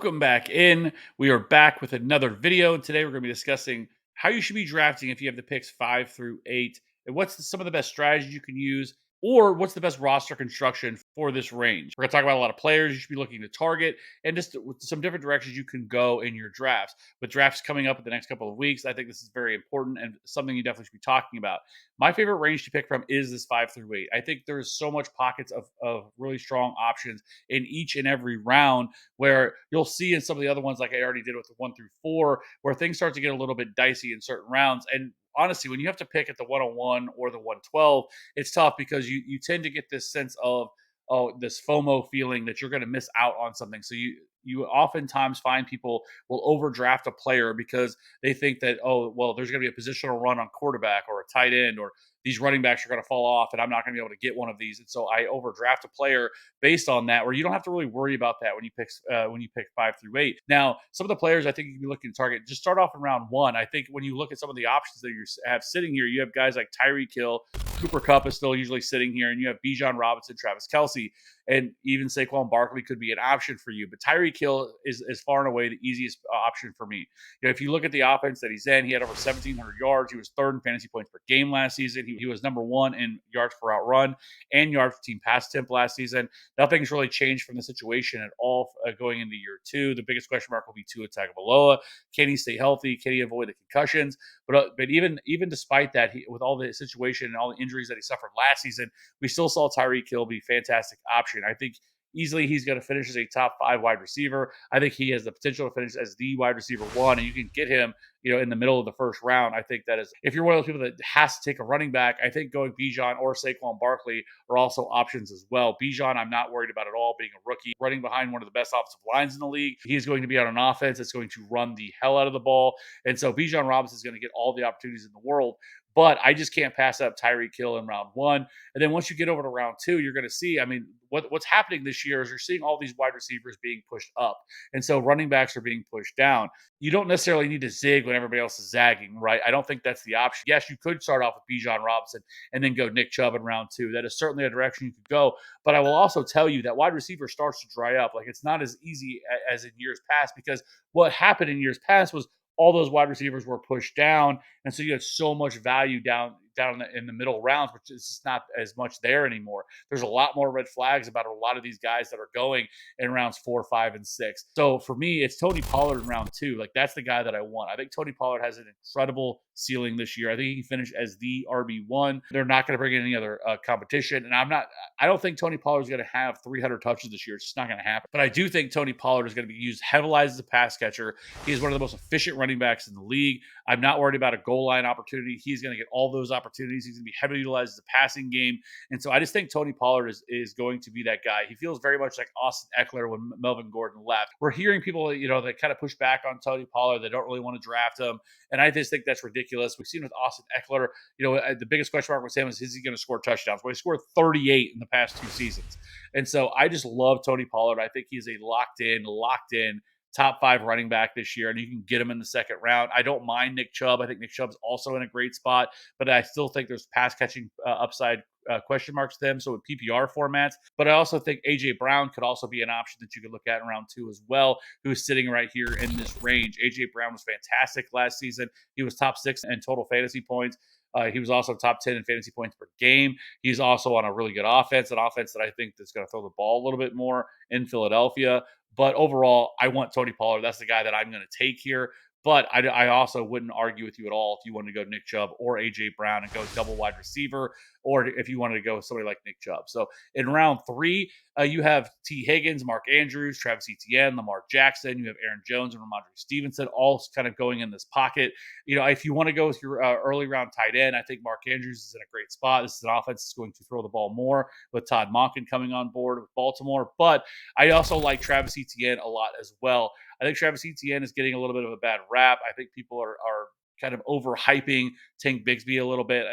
Welcome back in. We are back with another video. And today we're going to be discussing how you should be drafting if you have the picks 5 through 8, and some of the best strategies you can use, or what's the best roster construction for this range. We're going to talk about a lot of players you should be looking to target, and just some different directions you can go in your drafts. With drafts coming up in the next couple of weeks, I think this is very important and something you definitely should be talking about. My favorite range to pick from is this 5 through 8. I think there's so much pockets of really strong options in each and every round, where you'll see in some of the other ones, like I already did with the 1 through 4, where things start to get a little bit dicey in certain rounds. And honestly, when you have to pick at the 101 or the 112, it's tough because you tend to get this sense of, oh, this FOMO feeling that you're going to miss out on something. So you oftentimes find people will overdraft a player because they think that, oh, well, there's going to be a positional run on quarterback or a tight end, or these running backs are going to fall off and I'm not going to be able to get one of these. And so I overdraft a player based on that, where you don't have to really worry about that when you pick 5 through 8. Now, some of the players I think you can be looking to target, just start off in round one. I think when you look at some of the options that you have sitting here, you have guys like Tyreek Hill, Cooper Kupp is still usually sitting here, and you have Bijan Robinson, Travis Kelsey, and even Saquon Barkley could be an option for you. But Tyreek Hill is far and away the easiest option for me. If you look at the offense that he's in, he had over 1,700 yards. He was third in fantasy points per game last season. He was number one in yards per route run and yards per team pass attempt last season. Nothing's really changed from the situation at all going into year two. The biggest question mark will be Tua Tagovailoa. Can he stay healthy? Can he avoid the concussions? But even despite that, with all the situation and all the injuries that he suffered last season, we still saw Tyreek Hill be a fantastic option. I think easily he's going to finish as a top 5 wide receiver. I think he has the potential to finish as the wide receiver one, and you can get him, in the middle of the first round. I think that is, if you're one of those people that has to take a running back, I think going Bijan or Saquon Barkley are also options as well. Bijan, I'm not worried about at all, being a rookie, running behind one of the best offensive lines in the league. He's going to be on an offense that's going to run the hell out of the ball. And so Bijan Robinson is going to get all the opportunities in the world. But I just can't pass up Tyreek Hill in round one. And then once you get over to round two, you're going to see, what's happening this year is you're seeing all these wide receivers being pushed up. And so running backs are being pushed down. You don't necessarily need to zig when everybody else is zagging, right? I don't think that's the option. Yes, you could start off with Bijan Robinson and then go Nick Chubb in round two. That is certainly a direction you could go. But I will also tell you that wide receiver starts to dry up. Like, it's not as easy as in years past, because what happened in years past was all those wide receivers were pushed down, and so you had so much value down in the middle rounds, which is just not as much there anymore. There's a lot more red flags about a lot of these guys that are going in rounds 4, 5, and 6. So for me, it's Tony Pollard in round two. Like, that's the guy that I want. I think Tony Pollard has an incredible ceiling this year. I think he can finish as the RB1. They're not going to bring in any other competition, and I don't think Tony Pollard is going to have 300 touches this year. It's just not going to happen. But I do think Tony Pollard is going to be used heavily as a pass catcher. He is one of the most efficient running backs in the league. I'm not worried about a goal line opportunity. He's going to get all those opportunities. He's going to be heavily utilized as a passing game. And so I just think Tony Pollard is going to be that guy. He feels very much like Austin Eckler when Melvin Gordon left. We're hearing people, that kind of push back on Tony Pollard. They don't really want to draft him. And I just think that's ridiculous. We've seen with Austin Eckler, the biggest question mark with him is he going to score touchdowns? Well, he scored 38 in the past 2 seasons. And so I just love Tony Pollard. I think he's a locked in top 5 running back this year, and you can get him in the second round. I don't mind Nick Chubb. I think Nick Chubb's also in a great spot, but I still think there's pass catching upside question marks to them. So with PPR formats, but I also think AJ Brown could also be an option that you could look at in round 2 as well, who's sitting right here in this range. AJ Brown was fantastic last season. He was top 6 in total fantasy points. He was also top 10 in fantasy points per game. He's also on a really good offense, an offense that I think that's going to throw the ball a little bit more in Philadelphia. But overall, I want Tony Pollard. That's the guy that I'm going to take here. But I also wouldn't argue with you at all if you wanted to go Nick Chubb or A.J. Brown and go double wide receiver, or if you wanted to go with somebody like Nick Chubb. So in round 3, you have T. Higgins, Mark Andrews, Travis Etienne, Lamar Jackson. You have Aaron Jones and Ramondre Stevenson, all kind of going in this pocket. If you want to go with your early round tight end, I think Mark Andrews is in a great spot. This is an offense that's going to throw the ball more with Todd Monken coming on board with Baltimore. But I also like Travis Etienne a lot as well. I think Travis Etienne is getting a little bit of a bad rap. I think people are kind of overhyping Tank Bigsby a little bit.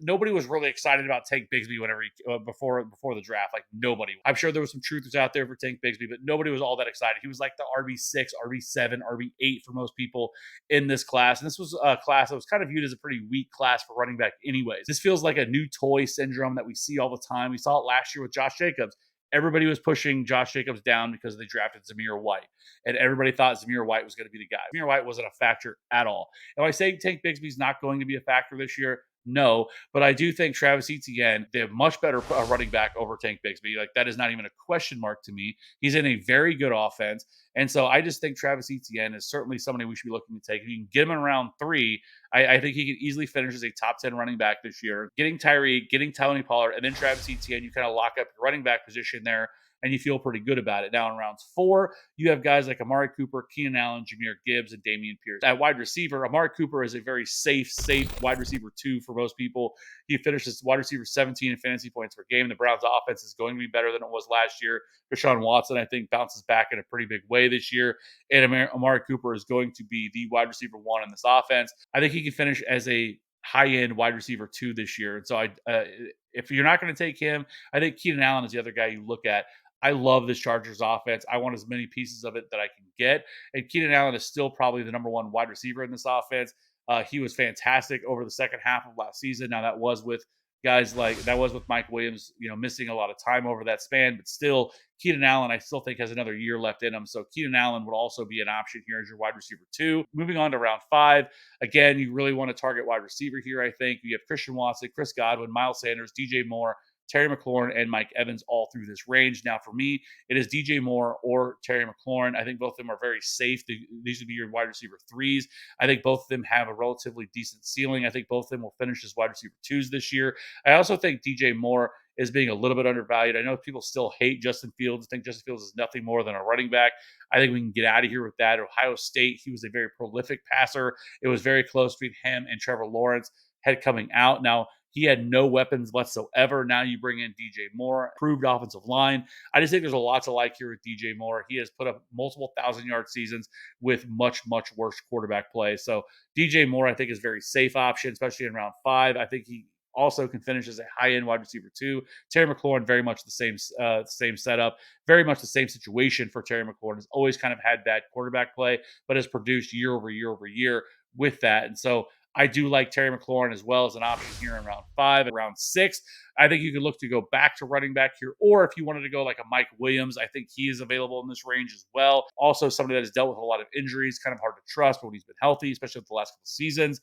Nobody was really excited about Tank Bigsby whenever before the draft. Like, nobody. I'm sure there was some truthers out there for Tank Bigsby, but nobody was all that excited. He was like the RB6, RB7, RB8 for most people in this class. And this was a class that was kind of viewed as a pretty weak class for running back anyways. This feels like a new toy syndrome that we see all the time. We saw it last year with Josh Jacobs. everybody was pushing Josh Jacobs down because they drafted Zamir White, and everybody thought Zamir White was going to be the guy. Zamir White wasn't a factor at all. Am I saying Tank Bigsby's not going to be a factor this year? No, but I do think Travis Etienne, they have much better running back over Tank Bigsby. Like, that is not even a question mark to me. He's in a very good offense. And so I just think Travis Etienne is certainly somebody we should be looking to take. If you can get him in round 3, I think he can easily finish as a top 10 running back this year. Getting Tyreek, getting Tony Pollard, and then Travis Etienne, you kind of lock up your running back position there, and you feel pretty good about it. Now in rounds 4, you have guys like Amari Cooper, Keenan Allen, Jameer Gibbs, and Dameon Pierce. At wide receiver, Amari Cooper is a very safe wide receiver 2 for most people. He finishes wide receiver 17 in fantasy points per game. The Browns offense is going to be better than it was last year. Deshaun Watson, I think, bounces back in a pretty big way this year. And Amari Cooper is going to be the wide receiver 1 in this offense. I think he can finish as a high-end wide receiver 2 this year. And so if you're not going to take him, I think Keenan Allen is the other guy you look at. I love this Chargers offense. I want as many pieces of it that I can get. And Keenan Allen is still probably the number 1 wide receiver in this offense. He was fantastic over the second half of last season. Now that was with Mike Williams, missing a lot of time over that span, but still Keenan Allen, I still think has another year left in him. So Keenan Allen would also be an option here as your wide receiver 2. Moving on to round 5, again, you really want to target wide receiver here. I think you have Christian Watson, Chris Godwin, Miles Sanders, DJ Moore, Terry McLaurin, and Mike Evans all through this range. Now, for me, it is DJ Moore or Terry McLaurin. I think both of them are very safe. These would be your wide receiver 3s. I think both of them have a relatively decent ceiling. I think both of them will finish as wide receiver 2s this year. I also think DJ Moore is being a little bit undervalued. I know people still hate Justin Fields, think Justin Fields is nothing more than a running back. I think we can get out of here with that. Ohio State, he was a very prolific passer. It was very close between him and Trevor Lawrence head coming out. Now, he had no weapons whatsoever. Now you bring in DJ Moore, improved offensive line. I just think there's a lot to like here with DJ Moore. He has put up multiple 1,000-yard seasons with much, much worse quarterback play. So DJ Moore, I think, is a very safe option, especially in round 5. I think he also can finish as a high-end wide receiver 2. Terry McLaurin, very much the same setup, very much the same situation for Terry McLaurin. Has always kind of had bad quarterback play, but has produced year over year over year with that. And so I do like Terry McLaurin as well as an option here in round 5. And round 6, I think you could look to go back to running back here, or if you wanted to go like a Mike Williams, I think he is available in this range as well. Also, somebody that has dealt with a lot of injuries, kind of hard to trust, but when he's been healthy, especially with the last couple of seasons,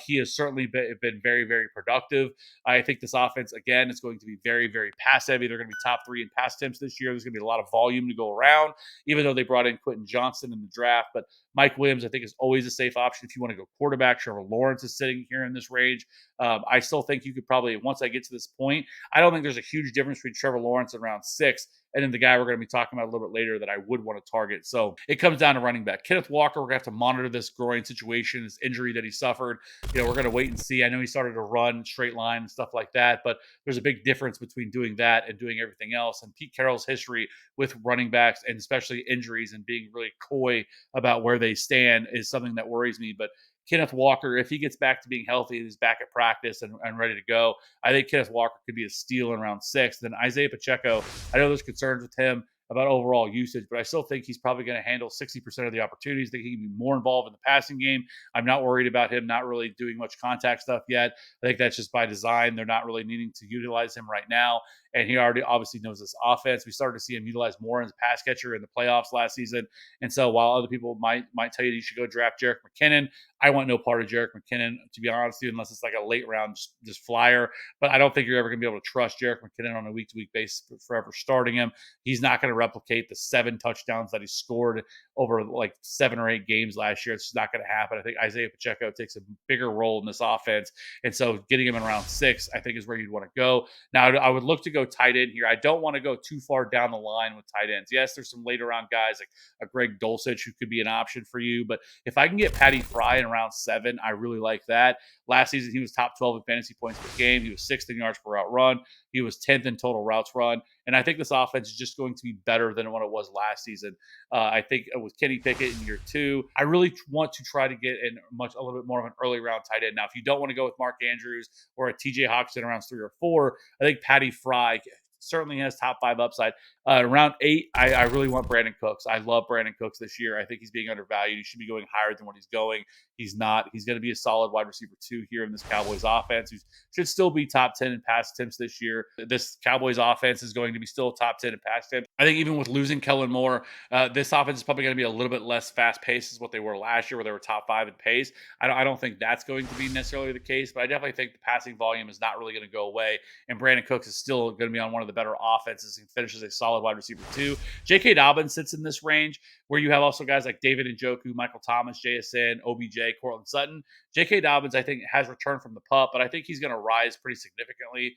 he has certainly been very, very productive. I think this offense, again, is going to be very, very pass heavy. They're going to be top 3 in pass attempts this year. There's going to be a lot of volume to go around, even though they brought in Quentin Johnson in the draft. But Mike Williams, I think, is always a safe option if you want to go quarterback. Trevor Lawrence is sitting here in this range. I still think you could probably, once I get to this point, I don't think there's a huge difference between Trevor Lawrence in round 6 and then the guy we're going to be talking about a little bit later that I would want to target. So it comes down to running back. Kenneth Walker, we're going to have to monitor this groin situation, this injury that he suffered. We're going to wait and see. I know he started to run straight line and stuff like that, but there's a big difference between doing that and doing everything else. And Pete Carroll's history with running backs and especially injuries and being really coy about where they stand is something that worries me. But Kenneth Walker, if he gets back to being healthy and he's back at practice and ready to go, I think Kenneth Walker could be a steal in round 6. Then Isaiah Pacheco, I know there's concerns with him about overall usage, but I still think he's probably going to handle 60% of the opportunities. I think he can be more involved in the passing game. I'm not worried about him not really doing much contact stuff yet. I think that's just by design. They're not really needing to utilize him right now. And he already obviously knows this offense. We started to see him utilized more as a pass catcher in the playoffs last season. And so while other people might tell you should go draft Jerick McKinnon, I want no part of Jerick McKinnon, to be honest with you, unless it's like a late round just flyer. But I don't think you're ever going to be able to trust Jerick McKinnon on a week-to-week basis forever starting him. He's not going to replicate the 7 touchdowns that he scored over like 7 or 8 games last year. It's just not going to happen. I think Isaiah Pacheco takes a bigger role in this offense. And so getting him in round 6, I think, is where you'd want to go. Now, I would look to go tight end here. I don't want to go too far down the line with tight ends. Yes, there's some later round guys like a Greg Dulcich who could be an option for you. But if I can get Patty Fry in round 7, I really like that. Last season, he was top 12 in fantasy points per game. He was 6th in yards per route run. He was 10th in total routes run. And I think this offense is just going to be better than what it was last season. I think with Kenny Pickett in year 2, I really want to try to get a little bit more of an early round tight end. Now, if you don't want to go with Mark Andrews or a TJ Hawkinson in rounds 3 or 4, I think Patty Fry, certainly has top 5 upside. Round 8, I really want Brandon Cooks. I love Brandon Cooks this year. I think he's being undervalued. He should be going higher than what he's going. He's not. He's going to be a solid wide receiver 2 here in this Cowboys offense, who should still be top 10 in pass attempts this year. This Cowboys offense is going to be still top 10 in pass attempts. I think even with losing Kellen Moore, this offense is probably going to be a little bit less fast paced as what they were last year, where they were top 5 in pace. I don't think that's going to be necessarily the case, but I definitely think the passing volume is not really going to go away. And Brandon Cooks is still going to be on one of the better offenses and finishes a solid wide receiver 2. J.K. Dobbins sits in this range where you have also guys like David Njoku, Michael Thomas, JSN, OBJ, Cortland Sutton. J.K. Dobbins, I think, has returned from the pup, but I think he's going to rise pretty significantly.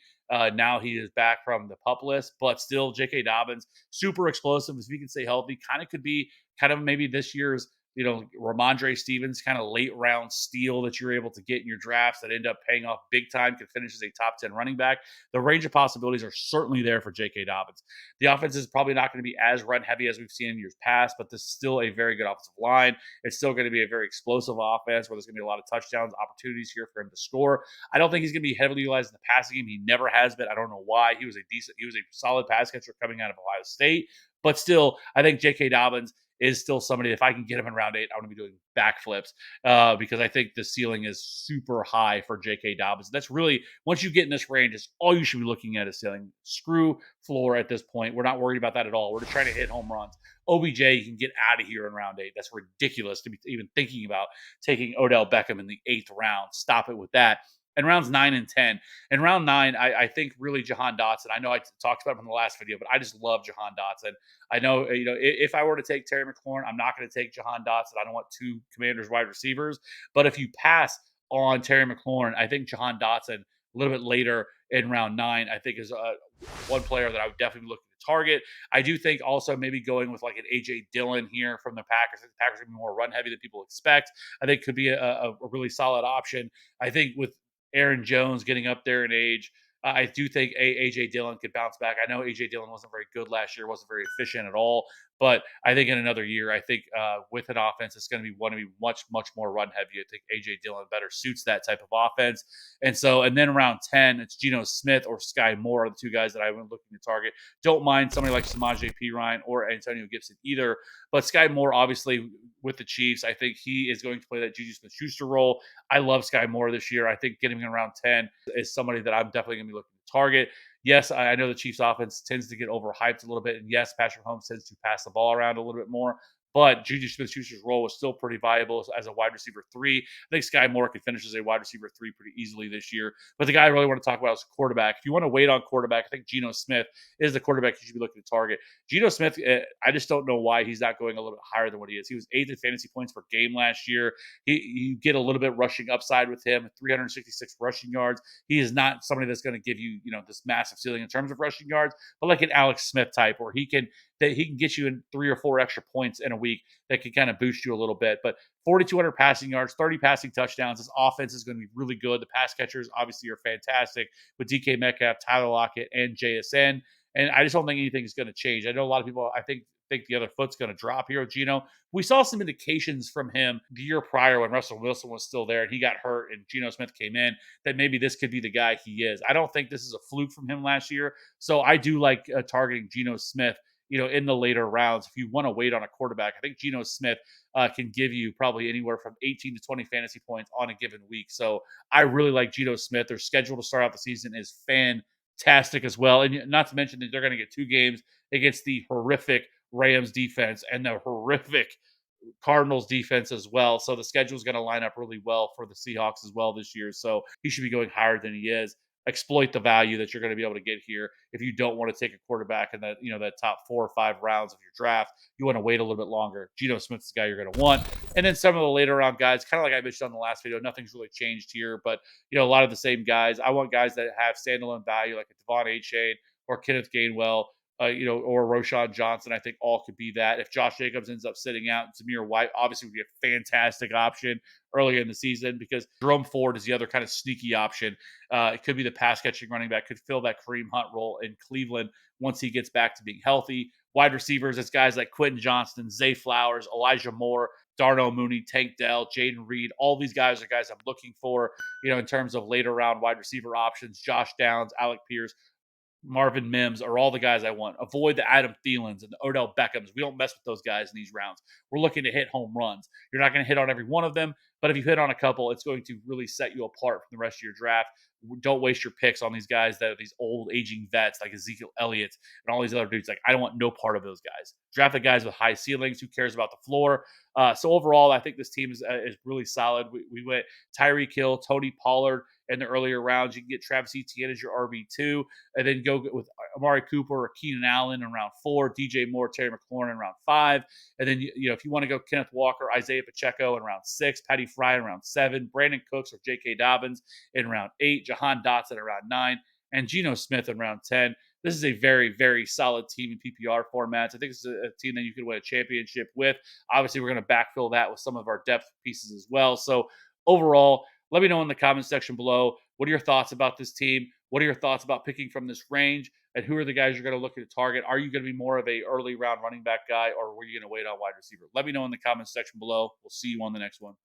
Now he is back from the pup list, but still, J.K. Dobbins, super explosive. If he can stay healthy, kind of could be kind of maybe this year's Ramondre Stevens kind of late round steal that you're able to get in your drafts that end up paying off big time, could finish as a top 10 running back. The range of possibilities are certainly there for J.K. Dobbins. The offense is probably not going to be as run heavy as we've seen in years past, but this is still a very good offensive line. It's still going to be a very explosive offense where there's going to be a lot of touchdowns, opportunities here for him to score. I don't think he's going to be heavily utilized in the passing game. He never has been. I don't know why. He was a solid pass catcher coming out of Ohio State, but still, I think J.K. Dobbins is still somebody. If I can get him in round 8, I want to be doing backflips because I think the ceiling is super high for J.K. Dobbins. That's really, once you get in this range, it's all you should be looking at is ceiling. Screw floor at this point. We're not worried about that at all. We're just trying to hit home runs. OBJ, you can get out of here in round 8. That's ridiculous to be even thinking about taking Odell Beckham in the 8th round. Stop it with that. And rounds 9 and 10. In round 9, I think really Jahan Dotson. I know I talked about him in the last video, but I just love Jahan Dotson. I know, if I were to take Terry McLaurin, I'm not going to take Jahan Dotson. I don't want 2 Commanders wide receivers. But if you pass on Terry McLaurin, I think Jahan Dotson a little bit later in round 9, I think is one player that I would definitely be looking to target. I do think also maybe going with like an AJ Dillon here from the Packers. The Packers are going to be more run heavy than people expect. I think could be a really solid option. I think with Aaron Jones getting up there in age, I do think AJ Dillon could bounce back. I know AJ Dillon wasn't very good last year, wasn't very efficient at all, but I think in another year, I think with an offense that's going to be much more run heavy. I think AJ Dillon better suits that type of offense. And then around 10, it's Geno Smith or Sky Moore are the 2 guys that I've been looking to target. Don't mind somebody like Samaje Perine or Antonio Gibson either, but Sky Moore obviously with the Chiefs, I think he is going to play that Juju Smith-Schuster role. I love Sky Moore this year. I think getting him around 10 is somebody that I'm definitely going to be looking to target. Yes, I know the Chiefs offense tends to get overhyped a little bit. And yes, Patrick Mahomes tends to pass the ball around a little bit more. But Juju Smith-Schuster's role was still pretty viable as a wide receiver 3. I think Sky Moore could finish as a wide receiver 3 pretty easily this year. But the guy I really want to talk about is quarterback. If you want to wait on quarterback, I think Geno Smith is the quarterback you should be looking to target. Geno Smith, I just don't know why he's not going a little bit higher than what he is. He was 8th in fantasy points per game last year. You get a little bit rushing upside with him, 366 rushing yards. He is not somebody that's going to give you, this massive ceiling in terms of rushing yards, but like an Alex Smith type, where he can get you in 3 or 4 extra points in a week that can kind of boost you a little bit. But 4,200 passing yards, 30 passing touchdowns. This offense is going to be really good. The pass catchers obviously are fantastic with DK Metcalf, Tyler Lockett, and JSN. And I just don't think anything is going to change. I know a lot of people, I think the other foot's going to drop here with Geno. We saw some indications from him the year prior when Russell Wilson was still there and he got hurt and Geno Smith came in that maybe this could be the guy he is. I don't think this is a fluke from him last year. So I do like targeting Geno Smith, in the later rounds. If you want to wait on a quarterback, I think Geno Smith can give you probably anywhere from 18 to 20 fantasy points on a given week. So I really like Geno Smith. Their schedule to start out the season is fantastic as well. And not to mention that they're going to get 2 games against the horrific Rams defense and the horrific Cardinals defense as well. So the schedule is going to line up really well for the Seahawks as well this year. So he should be going higher than he is. Exploit the value that you're going to be able to get here. If you don't want to take a quarterback in that top 4 or 5 rounds of your draft, you want to wait a little bit longer. Geno Smith's the guy you're going to want. And then some of the later round guys, kind of like I mentioned on the last video, nothing's really changed here, but a lot of the same guys. I want guys that have standalone value like a Devon Achane or Kenneth Gainwell, or Roshan Johnson. I think all could be that. If Josh Jacobs ends up sitting out, Zamir White obviously would be a fantastic option earlier in the season because Jerome Ford is the other kind of sneaky option. It could be the pass catching running back, could fill that Kareem Hunt role in Cleveland once he gets back to being healthy. Wide receivers, it's guys like Quentin Johnston, Zay Flowers, Elijah Moore, Darnell Mooney, Tank Dell, Jaden Reed. All these guys are guys I'm looking for, in terms of later round wide receiver options. Josh Downs, Alec Pierce, Marvin Mims are all the guys I want. Avoid the Adam Thielens and the Odell Beckhams. We don't mess with those guys in these rounds. We're looking to hit home runs. You're not going to hit on every one of them, but if you hit on a couple, it's going to really set you apart from the rest of your draft. Don't waste your picks on these guys that are these old aging vets like Ezekiel Elliott and all these other dudes. Like, I don't want no part of those guys. Draft the guys with high ceilings. Who cares about the floor? So overall, I think this team is really solid. We went Tyreek Hill, Tony Pollard in the earlier rounds. You can get Travis Etienne as your RB2, and then go with Amari Cooper or Keenan Allen in round 4, DJ Moore, Terry McLaurin in round 5, and then if you want to go Kenneth Walker, Isaiah Pacheco in round 6, Patty Fry in round 7, Brandon Cooks or J.K. Dobbins in round 8, Jahan Dotson in round 9, and Geno Smith in round 10. This is a very, very solid team in PPR formats. I think it's a team that you could win a championship with. Obviously, we're going to backfill that with some of our depth pieces as well. So overall, let me know in the comment section below. What are your thoughts about this team? What are your thoughts about picking from this range? And who are the guys you're going to look at target? Are you going to be more of a early round running back guy, or were you going to wait on wide receiver? Let me know in the comments section below. We'll see you on the next one.